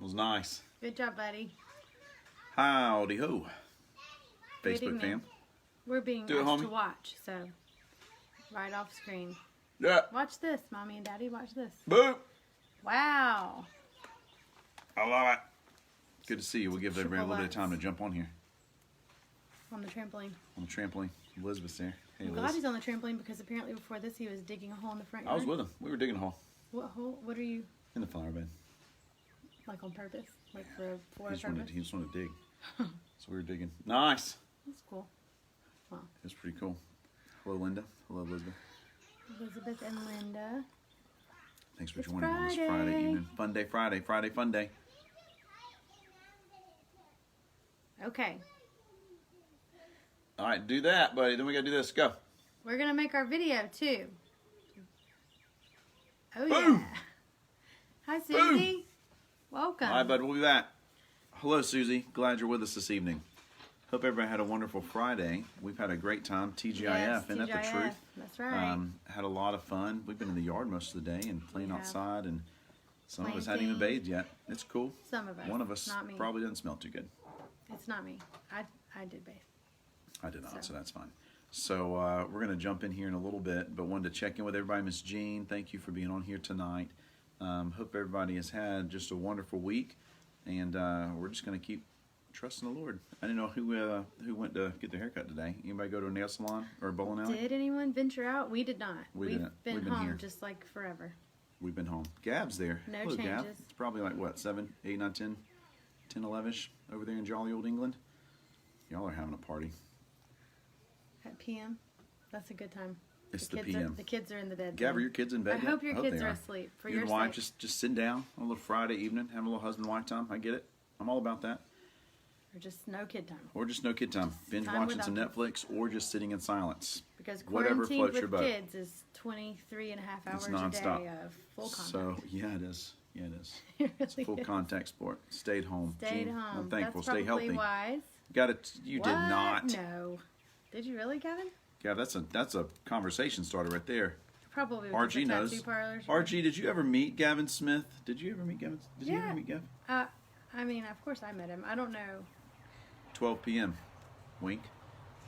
It was nice. Good job, buddy. Howdy ho. Good Facebook evening. fam. We're being Do it, asked homie. to watch, so right off screen. Yeah. Watch this, Mommy and Daddy. Watch this. Boop. Wow. I love it. Good to see you. We'll give everybody a little bit of Triple time to jump on here. On the trampoline. On the trampoline. Elizabeth's there. Hey, I'm glad Liz. he's on the trampoline because apparently before this he was digging a hole in the front I was yard. with him. We were digging a hole What hole? What are you, in the flower bed. like on purpose? Like for a He just, purpose? he just wanted to dig. So we were digging. Nice. That's cool. Wow. It was pretty cool. Hello, Linda. Hello, Elizabeth. Elizabeth and Linda. Thanks for It's joining on this Friday Friday. evening. Fun day Friday. Friday fun day. Okay. All right, do that, buddy. Then we got to do this. Go. We're going to make our video too. Oh, Boom. yeah. Hi, Susie. Welcome. All right, bud. We'll be back. Hello, Susie. Glad you're with us this evening. Hope everybody had a wonderful Friday. We've had a great time. TGIF, Yes, isn't that the TGIF. truth? That's right. Had a lot of fun. We've been in the yard most of the day and playing We have. outside, and some of us hadn't even Planting. bathed yet. It's cool. Some of us. One of us Not me. probably doesn't smell too good. It's not me. I did bathe. I did not, So. so that's fine. So we're going to jump in here in a little bit, but wanted to check in with everybody. Miss Jean, thank you for being on here tonight. Hope everybody has had just a wonderful week, and we're just going to keep trusting the Lord. I didn't know who went to get their haircut today. Anybody go to a nail salon or a bowling alley? Did anyone venture out? We did not. We We've didn't. been We've been home here. just like forever. We've been home. Gab's there. No Hello, Gab. changes. It's probably like what, 7, 8, 9, 10, 10, 11ish over there in jolly old England. Y'all are having a party. At PM. That's a good time. It's the kids PM. the kids are in the bed. Gab, then. are your kids in bed I yet? hope your kids they are asleep for you your and wife sake. just sitting down on a little Friday evening, having a little husband and wife time. I get it. I'm all about that. Or just no kid time. Or just no kid time. Binge time watching some without Netflix or just sitting in silence. Because Whatever quarantine floats with your boat. kids is 23 and a half hours It's a nonstop. day of full contact. So, yeah, it is. Yeah, it is. It It's a really full is. contact sport. Stayed home. Stayed Gene, home. I'm thankful. That's Stay probably healthy. wise. Got it. You did What? not. No. Did you really, Kevin? Yeah, that's a conversation starter right there. Probably with RG the knows. tattoo parlors. RG, did you ever meet Gavin Smith? Did you ever meet Gavin? Did you Yeah. ever meet Gavin? I mean, of course I met him. I don't know. 12 p.m. Wink.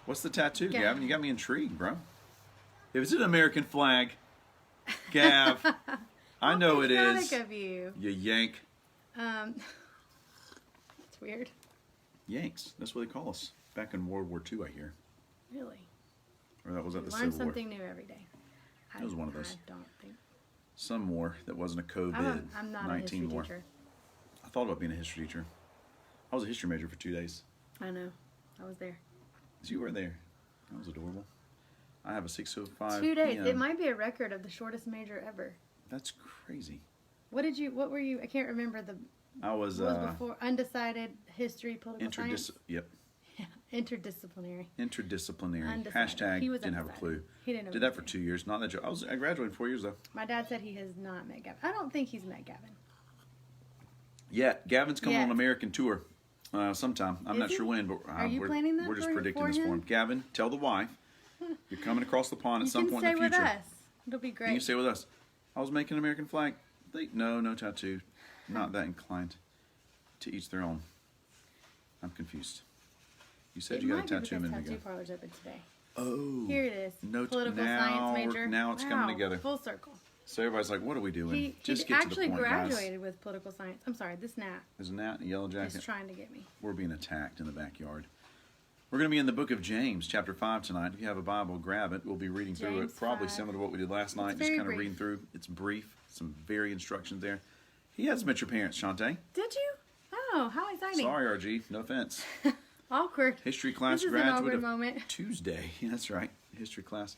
What's the tattoo, Gav. Gavin? You got me intrigued, bro. If it's an American flag, Gav, I know it is. Patriotic of you. You yank. It's weird. Yanks. That's what they call us. Back in World War II, I hear. Really. Or that was at You the learn Civil War. something new every day. That was one of those. I don't think. Some war that wasn't a I'm not a history COVID-19 war. teacher. I thought about being a history teacher. I was a history major for 2 days. I know. I was there. You were there. That was adorable. I have a 6:05 2 days. PM. It might be a record of the shortest major ever. That's crazy. What were you, I can't remember the, I was what was before, undecided, history, political science? Yep. Interdisciplinary. Interdisciplinary. Undecided. Hashtag He was didn't have a undecided. clue. He didn't know Did what that to for do. 2 years. Not that I graduated 4 years though. My dad said he has not met Gavin. I don't think he's met Gavin. Yeah, Gavin's coming Yet. on American tour sometime. I'm Is not he? sure when, but Are you we're, planning that we're just for predicting this for him. him? Gavin, tell the wife you're coming across the pond at You some can point stay in the future. with us. It'll be You great. can stay with us. I was making an American flag. No tattoo. Not that inclined. To each their own. I'm confused. You said It you got a might be tattoo a because minute tattoo ago. parlor's open today. Oh. Here it is. No, Political now science we're- major. now it's coming together. Full circle. So everybody's like, what are we doing? He Just get to the actually point, graduated guys. with political science. I'm sorry, this gnat Isn't that a yellow is jacket? trying to get me. We're being attacked in the backyard. We're going to be in the book of James, chapter 5 tonight. If you have a Bible, grab it. We'll be reading through James it. Probably 5. similar to what we did last night. Just very kind of brief. reading through. It's brief. Some very instructions there. He hasn't met your parents, Shantae. Did you? Oh, how exciting. Sorry, RG. No offense. Awkward. History class This is an graduate awkward of moment. Tuesday. That's right. History class.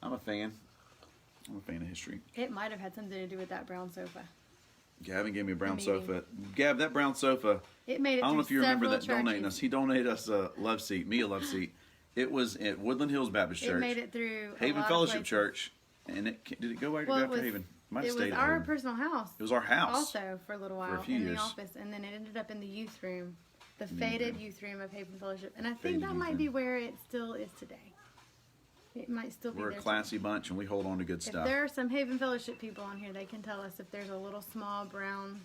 I'm a fan. I'm a fan of history. It might have had something to do with that brown sofa. Gavin gave me a brown The meeting. sofa. Gab, that brown sofa, It made it I don't know if through you remember several that donating churches. us. He donated us a love seat, me a love seat. It was at Woodland Hills Baptist It Church, made it through a Haven lot of Fellowship places. Church, and did it go back Well, after Haven? Might have it was stayed at our Haven. personal house. It was our house. Also for a little while a few in years. the office, and then it ended up in the youth room, the youth faded room. youth room of Haven Fellowship, and I Faded think that youth might room. be where it still is today. It might still be We're a there. classy bunch, and we hold on to good If stuff. there are some Haven Fellowship people on here, they can tell us if there's a little small brown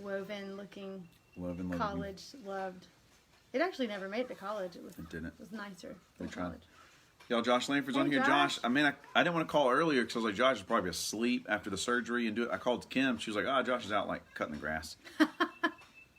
woven looking Love and love. college. Loved. It actually never made it to college. It didn't. It was nicer We than tried. college. Y'all, Josh Lanford's on Hey, here. Josh, Josh. I mean, I didn't want to call earlier because I was like, Josh is probably asleep after the surgery and do it. I called Kim. She was like, Josh is out like cutting the grass.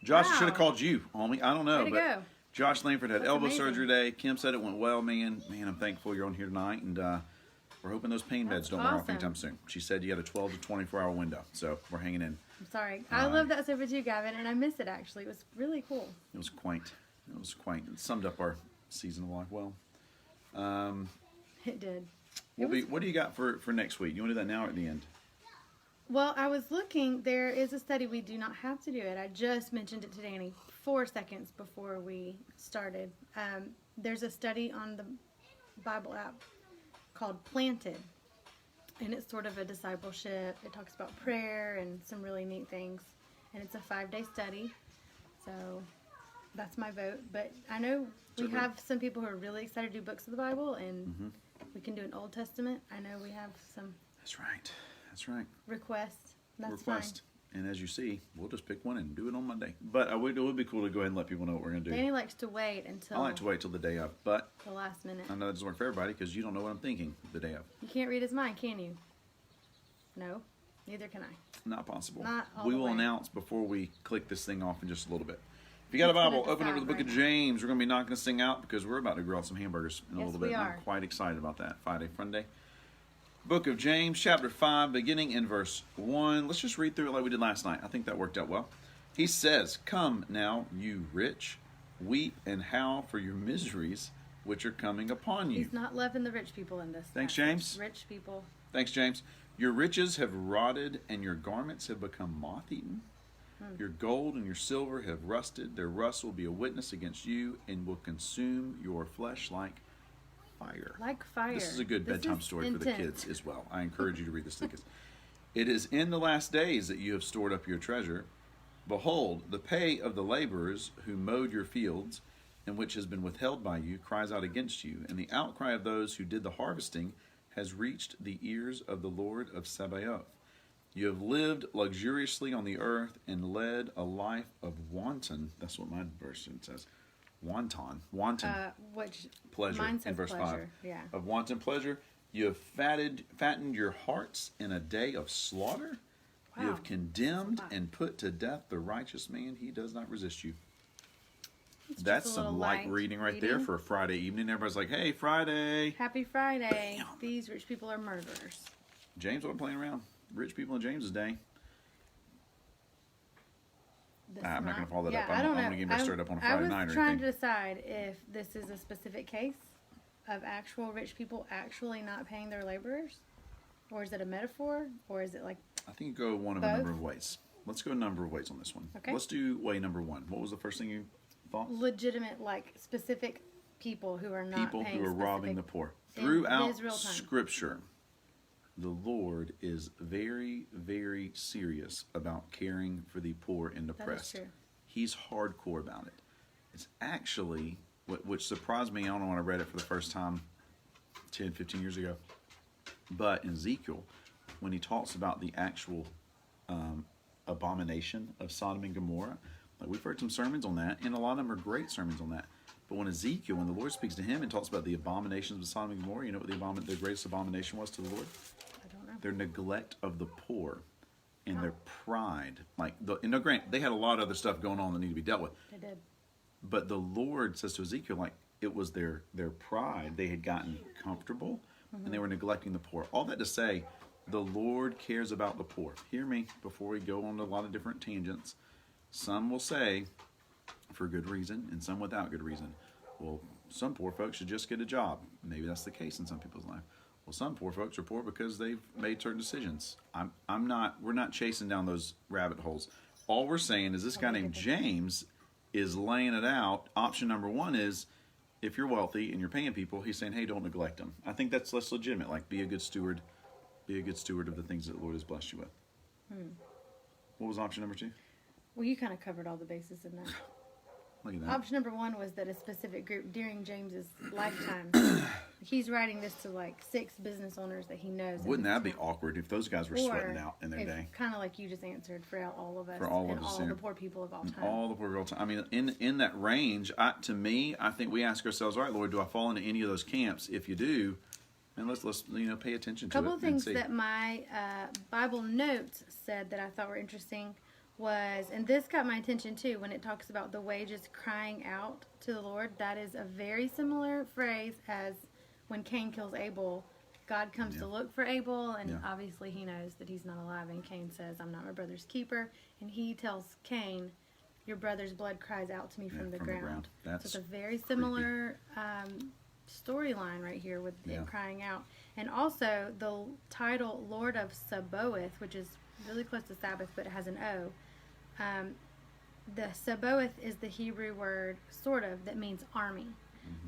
Josh, I Wow. should have called you, homie. I don't know. Way to but go. Josh Lanford had That's elbow amazing. surgery today. Kim said it went well, man. Man, I'm thankful you're on here tonight. And we're hoping those pain beds That's don't wear off awesome. anytime soon. She said you had a 12 to 24 hour window. So we're hanging in. I'm sorry. I love that sofa too, Gavin, and I miss it actually. It was really cool. It was quaint. It was quaint. It summed up our season of life well. It did. What do you got for next week? You want to do that now or at the end? Well, I was looking. There is a study. We do not have to do it. I just mentioned it to Danny 4 seconds before we started. There's a study on the Bible app called Planted. And it's sort of a discipleship. It talks about prayer and some really neat things. And it's a 5-day study. So that's my vote. But I know we Certainly. have some people who are really excited to do books of the Bible. And we can do an Old Testament. I know we have some That's right. That's right. requests. That's Request. And as you see, we'll just pick one and do it on Monday. But it would be cool to go ahead and let people know what we're going to fine. do. Danny likes to wait until I like to wait till the day of, but the last minute. I know that doesn't work for everybody because you don't know what I'm thinking the day of. You can't read his mind, can you? No, neither can I. Not possible. Not all We the will way. announce before we click this thing off in just a little bit. If you got a It's gonna Bible, open it to the decide book of right James. We're going to be knocking this thing out because we're about to grill some hamburgers in a Yes, little bit. we And are. I'm quite excited about that. Friday, fun day. Book of James, chapter 5, beginning in verse 1. Let's just read through it like we did last night. I think that worked out well. He says, "Come now, you rich, weep and howl for your miseries which are coming upon you." He's not loving the rich people in this. Thanks, passage. James. Rich people. Thanks, James. "Your riches have rotted, and your garments have become moth-eaten. Your gold and your silver have rusted. Their rust will be a witness against you and will consume your flesh like fire." Like fire. This is a good This bedtime is story for the intense. kids as well. I encourage you to read this to the kids. "It is in the last days that you have stored up your treasure. Behold, the pay of the laborers who mowed your fields, and which has been withheld by you, cries out against you, and the outcry of those who did the harvesting has reached the ears of the Lord of Sabaoth. You have lived luxuriously on the earth and led a life of wanton," that's what my version says, wanton Which pleasure mine in says verse pleasure. 5. Yeah. Of wanton pleasure. "You have fattened your hearts in a day of slaughter. You Wow. have condemned That's a lot. and put to death the righteous man. He does not resist you." It's That's just a little some light reading right there for a Friday evening. Everybody's like, "Hey, Friday." Happy Friday. Bam. These rich people are murderers. James wasn't playing around. Rich people in James's day. This I'm not is gonna follow that yeah, up. I'm I don't gonna know. get me started up on a Friday night or I was trying anything. to decide if this is a specific case of actual rich people actually not paying their laborers, or is it a metaphor, or is it like I think you go one of a Both? number of ways. Let's go a number of ways on this one. Okay. Let's do way number one. What was the first thing you thought? legitimate, like specific people who are not People paying who are robbing the specific- poor. in Throughout Israel time. Scripture, the Lord is very, very serious about caring for the poor and oppressed. true. He's hardcore about it. It's actually, which surprised me, I don't know when I read it for the first time 10, 15 years ago, but in Ezekiel, when he talks about the actual abomination of Sodom and Gomorrah, like we've heard some sermons on that, and a lot of them are great sermons on that. But when Ezekiel, when the Lord speaks to him and talks about the abominations of Sodom and Gomorrah, you know what the greatest abomination was to the Lord? I don't know. Their neglect of the poor and their pride. And granted, they had a lot of other stuff going on that need to be dealt with. They did. But the Lord says to Ezekiel, like, it was their pride. They had gotten comfortable and they were neglecting the poor. All that to say, the Lord cares about the poor. Hear me before we go on a lot of different tangents. Some will say, for good reason, and some without good reason, well, some poor folks should just get a job. Maybe that's the case in some people's life. Well, some poor folks are poor because they've made certain decisions. We're not chasing down those rabbit holes. All we're saying is this guy named James is laying it out. Option number one is, if you're wealthy and you're paying people, he's saying, hey, don't neglect them. I think that's less legitimate. Like, be a good steward of the things that the Lord has blessed you with. What was option number two? Well, you kind of covered all the bases in that. Look at that. Option number one was that a specific group during James's lifetime. He's writing this to like 6 business owners that he knows. Wouldn't that be awkward if those guys were sweating out in their day? Kind of like you just answered for all of us. For all of and us, all yeah. the poor people of all time. All the poor girl time. I mean, in that range, to me, I think we ask ourselves, all right, Lord, do I fall into any of those camps? If you do, and let's pay attention to it. A couple of things that my Bible notes said that I thought were interesting was, and this got my attention too, when it talks about the wages crying out to the Lord. That is a very similar phrase as when Cain kills Abel. God comes to look for Abel, and obviously he knows that he's not alive, and Cain says, I'm not my brother's keeper. And he tells Cain, your brother's blood cries out to me from the ground. So it's a very similar storyline right here with it crying out. And also the title Lord of Sabaoth, which is really close to Sabbath, but it has an O. The Sabaoth is the Hebrew word, sort of, that means army.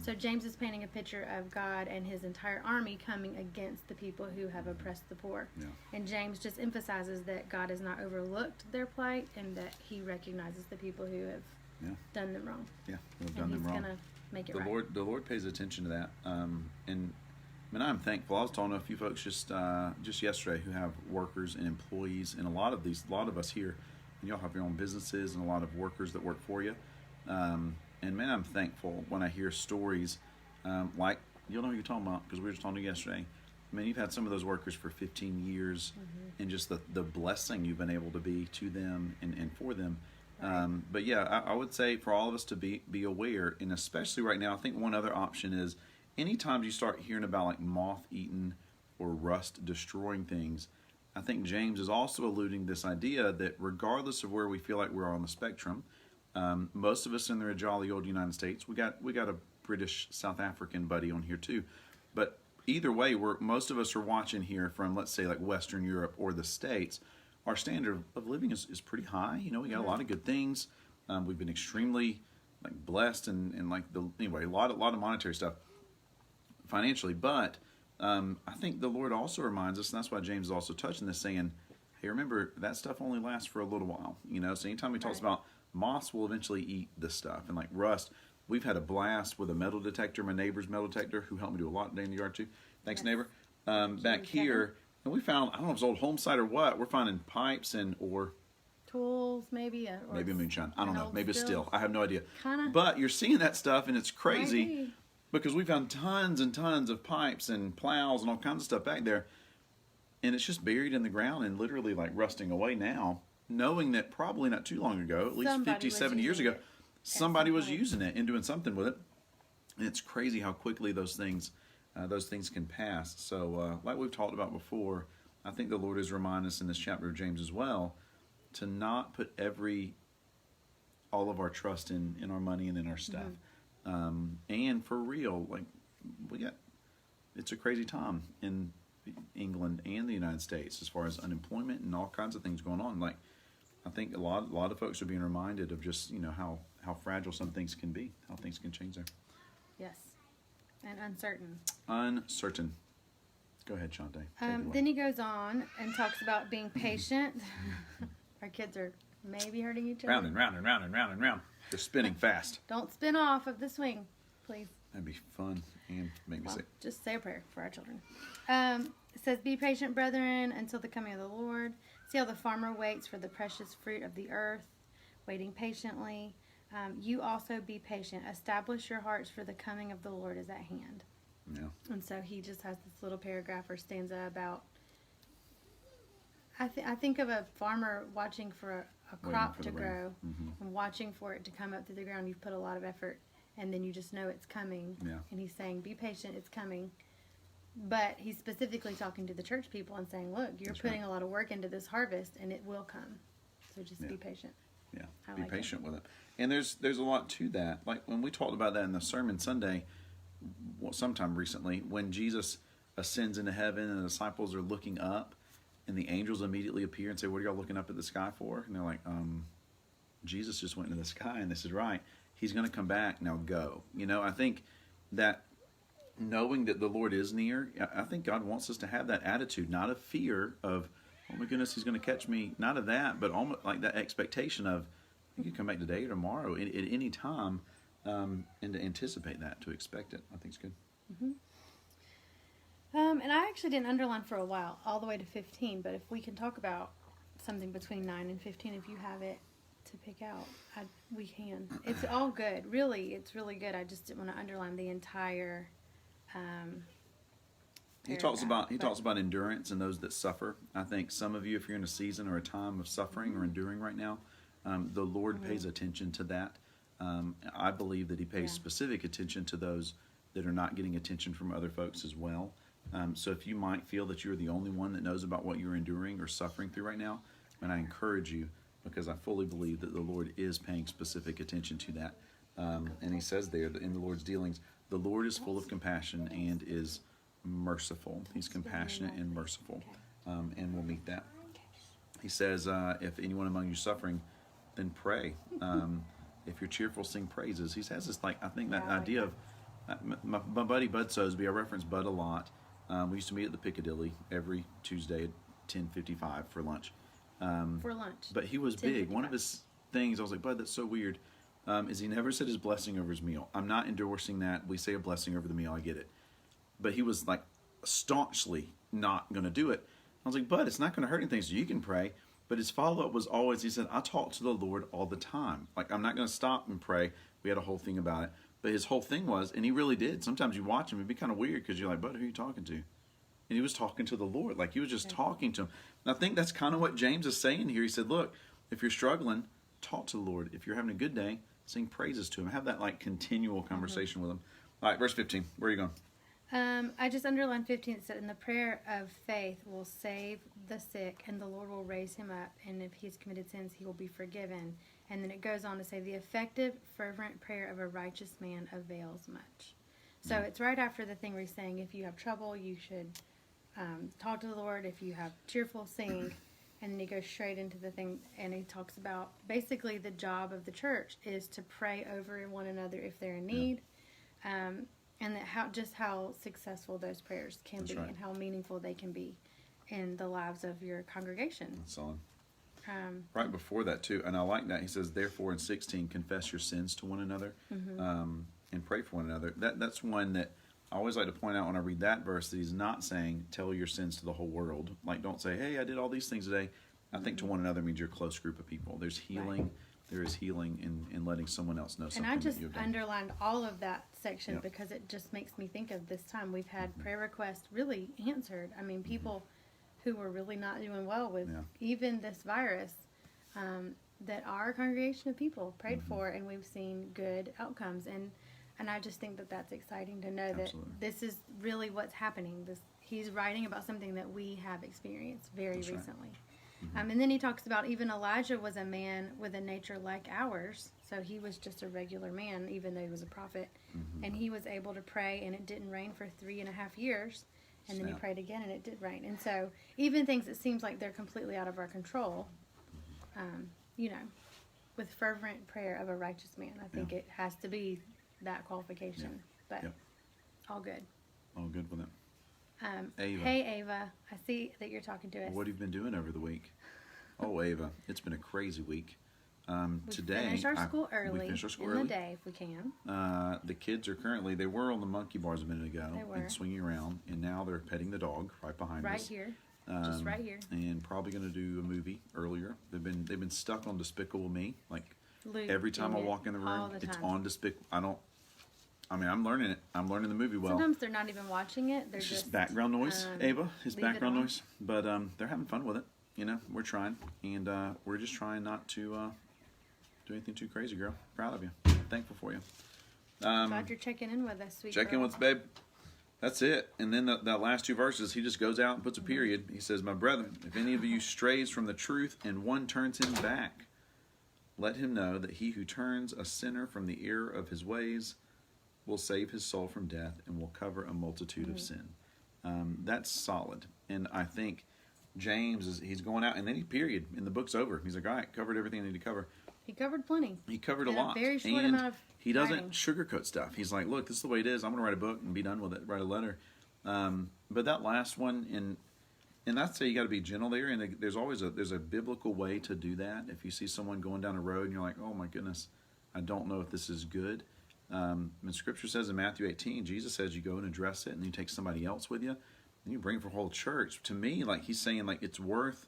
So James is painting a picture of God and his entire army coming against the people who have oppressed the poor. And James just emphasizes that God has not overlooked their plight and that he recognizes the people who have done them wrong. Yeah, who have done them wrong. He's going to make it right. The Lord pays attention to that. And I mean, I'm thankful. I was talking to a few folks just yesterday who have workers and employees, and a lot of us here, and y'all have your own businesses and a lot of workers that work for you. And man, I'm thankful when I hear stories like, you'll know what you're talking about because we were just talking yesterday. I mean, you've had some of those workers for 15 years, and just the blessing you've been able to be to them and for them. Right. But yeah, I would say for all of us to be aware, and especially right now, I think one other option is anytime you start hearing about like moth-eaten or rust destroying things, I think James is also alluding to this idea that regardless of where we feel like we're on the spectrum, most of us in the jolly old United States, we got a British South African buddy on here too, but either way, most of us are watching here from, let's say, like Western Europe or the States. Our standard of living is pretty high. You know, we got a lot of good things. We've been extremely like blessed and like a lot of monetary stuff financially, but I think the Lord also reminds us, and that's why James is also touching this, saying, hey, remember, that stuff only lasts for a little while. You know, so anytime he talks about moths will eventually eat this stuff, and like rust, we've had a blast with a metal detector, my neighbor's metal detector, who helped me do a lot today in the yard too. Thanks, neighbor. Back here, and we found, I don't know if it's old home site or what, we're finding pipes or tools, maybe. Maybe a moonshine. I don't know. Maybe a still. I have no idea. Kinda. But you're seeing that stuff, and it's crazy. Maybe. Because we found tons and tons of pipes and plows and all kinds of stuff back there. And it's just buried in the ground and literally like rusting away now, knowing that probably not too long ago, at least 50, 70 years ago, somebody was using it and doing something with it. And it's crazy how quickly those things can pass. So like we've talked about before, I think the Lord is reminding us in this chapter of James as well to not put all of our trust in our money and in our stuff. And for real, like it's a crazy time in England and the United States as far as unemployment and all kinds of things going on. Like I think a lot of folks are being reminded of just how fragile some things can be, how things can change there. Yes, and uncertain. Uncertain. Go ahead, Shante. Then he goes on and talks about being patient. Our kids are maybe hurting each other. Round and round. They're spinning fast. Don't spin off of the swing, please. That'd be fun and make me sick. Just say a prayer for our children. It says, be patient, brethren, until the coming of the Lord. See how the farmer waits for the precious fruit of the earth, waiting patiently. You also be patient. Establish your hearts, for the coming of the Lord is at hand. Yeah. And so he just has this little paragraph or stanza about, I think of a farmer watching for a crop to grow and watching for it to come up through the ground. You've put a lot of effort, and then you just know it's coming. Yeah. And he's saying, be patient, it's coming. But he's specifically talking to the church people and saying, look, you're putting a lot of work into this harvest, and it will come. So just be patient. Yeah, be patient with it. And there's a lot to that. Like when we talked about that in the sermon Sunday, sometime recently, when Jesus ascends into heaven and the disciples are looking up, and the angels immediately appear and say, what are y'all looking up at the sky for? And they're like, Jesus just went into the sky, and this is right. He's going to come back. Now go. I think that knowing that the Lord is near, I think God wants us to have that attitude, not of fear of, oh my goodness, he's going to catch me. Not of that, but almost like that expectation of, You can come back today or tomorrow at any time, and to anticipate that, to expect it, I think is good. And I actually didn't underline for a while, all the way to 15. But if we can talk about something between 9 and 15, if you have it to pick out, we can. It's all good. Really, it's really good. I just didn't want to underline the entire. He talks paragraph, about endurance and those that suffer. I think some of you, if you're in a season or a time of suffering or enduring right now, the Lord pays attention to that. I believe that He pays specific attention to those that are not getting attention from other folks as well. So if you might feel that you're the only one that knows about what you're enduring or suffering through right now, and I encourage you, because I fully believe that the Lord is paying specific attention to that. And He says there that in the Lord's dealings, the Lord is full of compassion and is merciful. He's compassionate and merciful, and we'll meet that. He says, if anyone among you suffering, then pray. If you're cheerful, sing praises. He has this, I think that idea of, my buddy Bud Sosby, I reference Bud a lot. We used to meet at the Piccadilly every Tuesday at 10:55 for lunch. for lunch. But he was big. 10:55. One of his things, I was like, Bud, that's so weird, is he never said his blessing over his meal. I'm not endorsing that. We say a blessing over the meal. I get it. But he was staunchly not going to do it. I was like, Bud, it's not going to hurt anything, so you can pray. But his follow-up was always, he said, I talk to the Lord all the time. I'm not going to stop and pray. We had a whole thing about it. But his whole thing was, and he really did. Sometimes you watch him, it'd be kind of weird because you're like, Bud, who are you talking to? And he was talking to the Lord. He was just talking to him. And I think that's kind of what James is saying here. He said, look, if you're struggling, talk to the Lord. If you're having a good day, sing praises to Him. Have that continual conversation with Him. All right, verse 15. Where are you going? I just underlined 15. It said, "And the prayer of faith will save the sick, and the Lord will raise him up. And if he's committed sins, he will be forgiven." And then it goes on to say, "The effective, fervent prayer of a righteous man avails much." So it's right after the thing where he's saying, if you have trouble, you should talk to the Lord. If you have cheerful, sing. And then he goes straight into the thing, and he talks about basically the job of the church is to pray over one another if they're in need. And that how successful those prayers can That's be, right. and how meaningful they can be in the lives of your congregation. That's on. Right before that, too, and I like that. He says, therefore, in 16, confess your sins to one another and pray for one another. That's one that I always like to point out when I read that verse, that he's not saying, tell your sins to the whole world. Don't say, hey, I did all these things today. I think to one another means you're a close group of people. There's healing. Right. There is healing in letting someone else know something. And I just that you've done. underlined all of that section because it just makes me think of this time we've had prayer requests really answered. I mean, people who were really not doing well with even this virus, that our congregation of people prayed for, and we've seen good outcomes. And I just think that that's exciting to know that this is really what's happening. He's writing about something that we have experienced very recently. Right. And then he talks about even Elijah was a man with a nature like ours. So he was just a regular man, even though he was a prophet. And he was able to pray, and it didn't rain for 3.5 years. And then he prayed again, and it did rain. And so even things that seems like they're completely out of our control, with fervent prayer of a righteous man, I think it has to be that qualification. But all good. All good with it. Ava. Hey, Ava. I see that you're talking to us. What have you been doing over the week? Oh, Ava, it's been a crazy week. Today, we finished our school early. We finished our school in early. the day, if we can. The kids are currently, they were on the monkey bars a minute ago. They were. And swinging around, and now they're petting the dog right behind us. Right here. Just right here. And probably going to do a movie earlier. They've been stuck on Despicable Me. Luke Every time I in walk in the all room, the it's time. on Despicable. I'm learning it. I'm learning the movie well. Sometimes they're not even watching it. They're It's just background noise, Ava. It's leave it background on. noise. But they're having fun with it. We're trying. And we're just trying not to do anything too crazy, girl. Proud of you. Thankful for you. Glad you're checking in with us, sweet Check in girl. with us, babe. That's it. And then that last two verses, he just goes out and puts a period. He says, my brethren, if any of you strays from the truth and one turns him back, let him know that he who turns a sinner from the error of his ways will save his soul from death and will cover a multitude of sin. That's solid. And I think James, he's going out, and then period, and the book's over. He's like, all right, covered everything I need to cover. He covered plenty. He covered a In lot. a very short and amount of he doesn't writing. sugarcoat stuff. He's like, look, this is the way it is. I'm going to write a book and be done with it, write a letter. But that last one, and And I'd say you got to be gentle there, and there's always there's a biblical way to do that. If you see someone going down a road and you're like, oh my goodness, I don't know if this is good. And Scripture says in Matthew 18, Jesus says you go and address it, and you take somebody else with you, and you bring it for the whole church. To me, like he's saying, like it's worth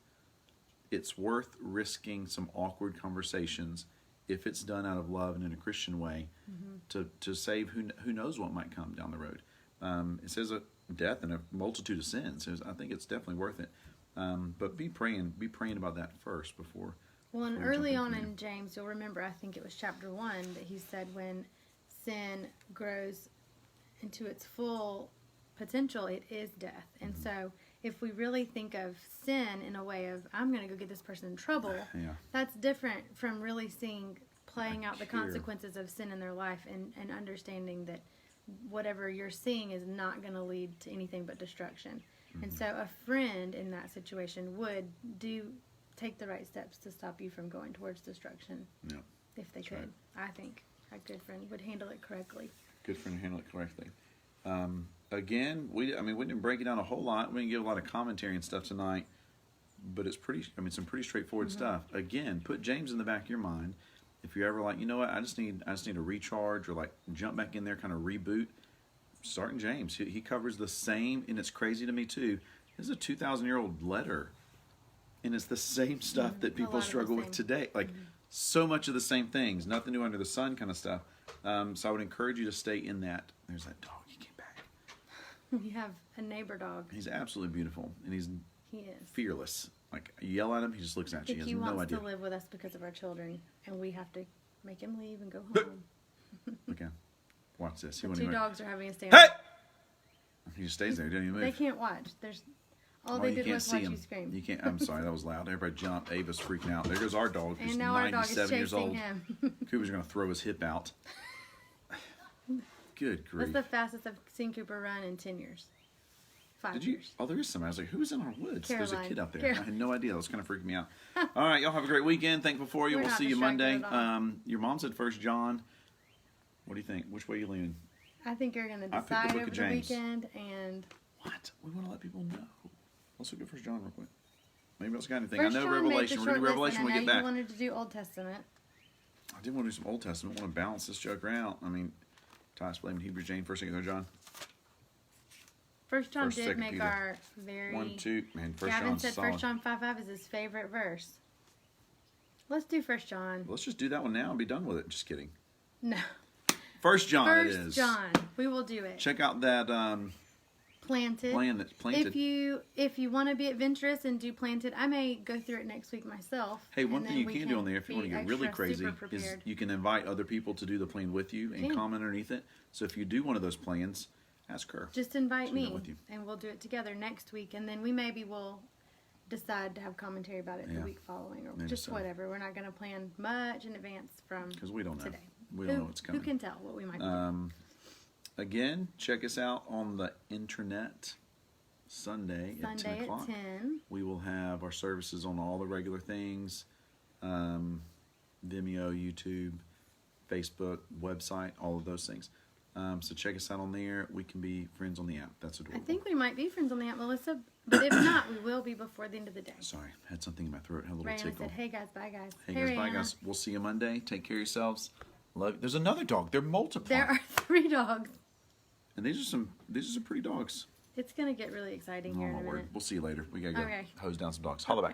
risking some awkward conversations if it's done out of love and in a Christian way, to save who knows what might come down the road. It says a death and a multitude of sins. So I think it's definitely worth it. But be praying about that first before. Well, and before we early jump on in in James, you'll remember, I think it was chapter 1, that he said when sin grows into its full potential, it is death. And so if we really think of sin in a way of, I'm going to go get this person in trouble, that's different from really playing out the consequences of sin in their life and understanding that whatever you're seeing is not going to lead to anything but destruction. And so a friend in that situation would take the right steps to stop you from going towards destruction. Yeah. If they could. Right. I think a good friend would handle it correctly. Good friend handle it correctly. Again, we didn't break it down a whole lot. We didn't give a lot of commentary and stuff tonight, but it's some pretty straightforward stuff. Again, put James in the back of your mind. If you're ever like, you know what, I just need a recharge, or like jump back in there, kind of reboot, start in James. He covers the same, and it's crazy to me too. This is a 2,000-year-old letter, and it's the same stuff that people struggle with today. Like so much of the same things, nothing new under the sun kind of stuff. So I would encourage you to stay in that. There's that dog. He came back. You have a neighbor dog. He's absolutely beautiful, and he's He is. fearless. Like you yell at him, he just looks at you. He has no idea. He wants to live with us because of our children, and we have to make him leave and go home. Okay, watch this. The two dogs are having a stand. Hey! He just stays there. He doesn't even move. They can't watch. All Oh, they you did can't was see watch him. you scream. You can't. I'm sorry, that was loud. Everybody jumped. Ava's freaking out. There goes our dog, who's And now our dog is 97 years chasing old. him. Cooper's gonna throw his hip out. Good grief! That's the fastest I've seen Cooper run in 10 years. 5 Did you? years. Oh, there is somebody. I was like, who's in our woods? There's a Caroline. kid out there. Caroline. I had no idea. That was kind of freaking me out. All right, y'all have a great weekend. Thankful for you. We're We'll not see you distracted Monday. at all. Your mom said 1 John. What do you think? Which way are you leaning? I think you're going to I picked the decide book over of the James. weekend, and What? We want to let people know. Let's look at 1 John real quick. Maybe else got anything. First I know John made Revelation. the We're going to do short Revelation list, when we and get I know back. you wanted to do Old Testament. I did want to do some Old Testament. I want to balance this joker out. I mean, Titus, blaming Hebrews, James, 1 2 John. First John First, did Second make Peter. our very... 1, 2. Man, 1 Gavin John's said solid. 1 John 5:5 is his favorite verse. Let's do 1 John. Let's just do that one now and be done with it. Just kidding. No. 1 John it 1 is. John. We will do it. Check out that Planted. plan that's planted. If you want to be adventurous and do Planted, I may go through it next week myself. Hey, one and thing then you we can do on there if you want to be get really extra crazy super is prepared. you can invite other people to do the plan with you and Can. comment underneath it. So if you do one of those plans, ask her. Just invite She'll do it me, with you. and we'll do it together next week, and then we'll decide to have commentary about it the Yeah. week following, or Maybe just so. whatever. We're not going to plan much in advance from Because we don't know. today. We don't know what's coming. Who can tell what we might do? Again, check us out on the internet Sunday at 10 Sunday o'clock. at 10. We will have our services on all the regular things. Vimeo, YouTube, Facebook, website, all of those things. So check us out on there. We can be friends on the app. That's I adorable. think we might be friends on the app, Melissa, but if not, we will be before the end of the day. Sorry, had something in my throat. Had a little Rayanna tickle. said, "Hey guys, bye guys." Hey guys, bye Rayanna. guys. We'll see you Monday. Take care of yourselves. Love you. There's another dog. They're multiplying. There are 3 dogs. And these are some pretty dogs. It's gonna get really exciting here in Oh, a my word. minute. We'll see you later. We gotta go Okay. hose down some dogs. Holla back.